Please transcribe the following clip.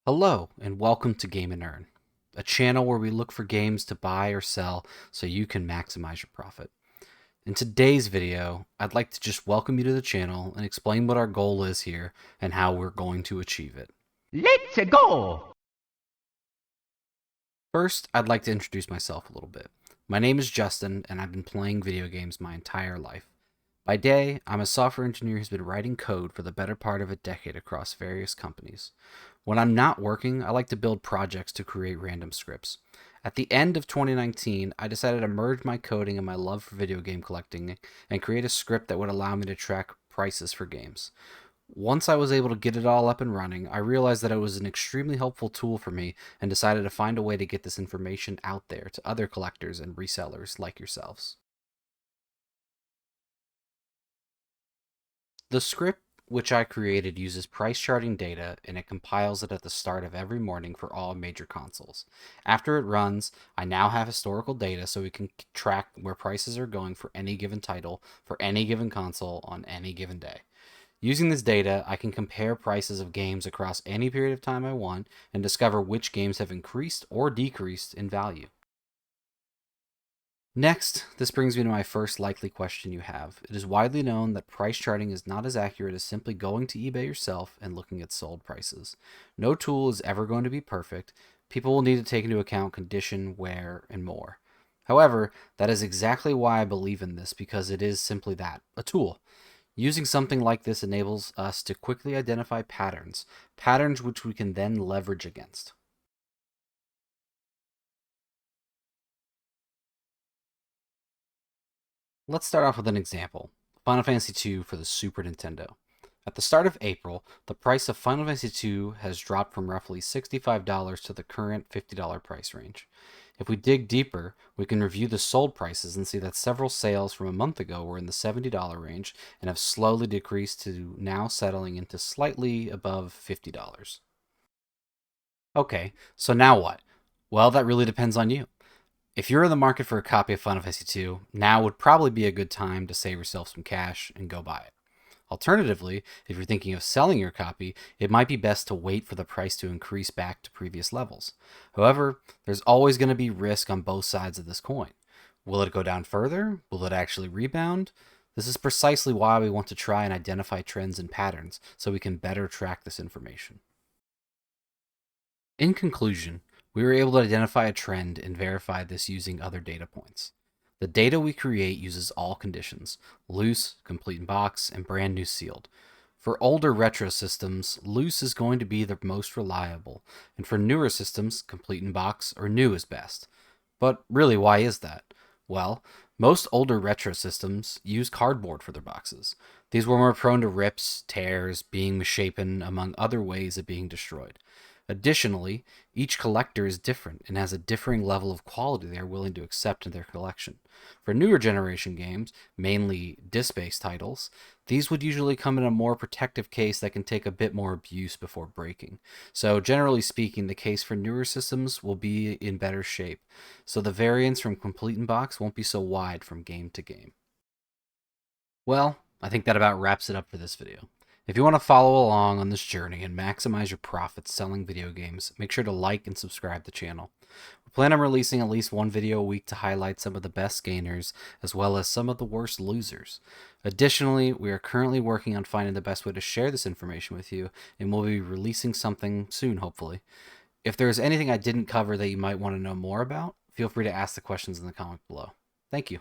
Hello, and welcome to Game and Earn, a channel where we look for games to buy or sell so you can maximize your profit. In today's video, I'd like to just welcome you to the channel and explain what our goal is here and how we're going to achieve it. Let's go! First, I'd like to introduce myself a little bit. My name is Justin, and I've been playing video games my entire life. By day, I'm a software engineer who's been writing code for the better part of a decade across various companies. When I'm not working, I like to build projects to create random scripts. At the end of 2019, I decided to merge my coding and my love for video game collecting and create a script that would allow me to track prices for games. Once I was able to get it all up and running, I realized that it was an extremely helpful tool for me and decided to find a way to get this information out there to other collectors and resellers like yourselves. The script which I created uses price charting data and it compiles it at the start of every morning for all major consoles. After it runs, I now have historical data so we can track where prices are going for any given title for any given console on any given day. Using this data, I can compare prices of games across any period of time I want and discover which games have increased or decreased in value. Next, this brings me to my first likely question you have. It is widely known that price charting is not as accurate as simply going to eBay yourself and looking at sold prices. No tool is ever going to be perfect. People will need to take into account condition, wear, and more. However, that is exactly why I believe in this, because it is simply that, a tool. Using something like this enables us to quickly identify patterns which we can then leverage against. Let's start off with an example. Final Fantasy II for the Super Nintendo. At the start of April, the price of Final Fantasy II has dropped from roughly $65 to the current $50 price range. If we dig deeper, we can review the sold prices and see that several sales from a month ago were in the $70 range and have slowly decreased to now settling into slightly above $50. Okay, so now what? Well, that really depends on you. If you're in the market for a copy of Final Fantasy II, now would probably be a good time to save yourself some cash and go buy it. Alternatively, if you're thinking of selling your copy, it might be best to wait for the price to increase back to previous levels. However, there's always going to be risk on both sides of this coin. Will it go down further? Will it actually rebound? This is precisely why we want to try and identify trends and patterns so we can better track this information. In conclusion, we were able to identify a trend and verify this using other data points. The data we create uses all conditions: loose, complete in box, and brand new sealed. For older retro systems, loose is going to be the most reliable, and for newer systems, complete in box or new is best. But really, why is that? Well, most older retro systems use cardboard for their boxes. These were more prone to rips, tears, being misshapen, among other ways of being destroyed. Additionally, each collector is different and has a differing level of quality they are willing to accept in their collection. For newer generation games, mainly disc-based titles, these would usually come in a more protective case that can take a bit more abuse before breaking. So generally speaking, the case for newer systems will be in better shape, so the variance from complete in box won't be so wide from game to game. Well, I think that about wraps it up for this video. If you want to follow along on this journey and maximize your profits selling video games, make sure to like and subscribe to the channel. We plan on releasing at least one video a week to highlight some of the best gainers as well as some of the worst losers. Additionally, we are currently working on finding the best way to share this information with you, and we'll be releasing something soon, hopefully. If there is anything I didn't cover that you might want to know more about, feel free to ask the questions in the comment below. Thank you.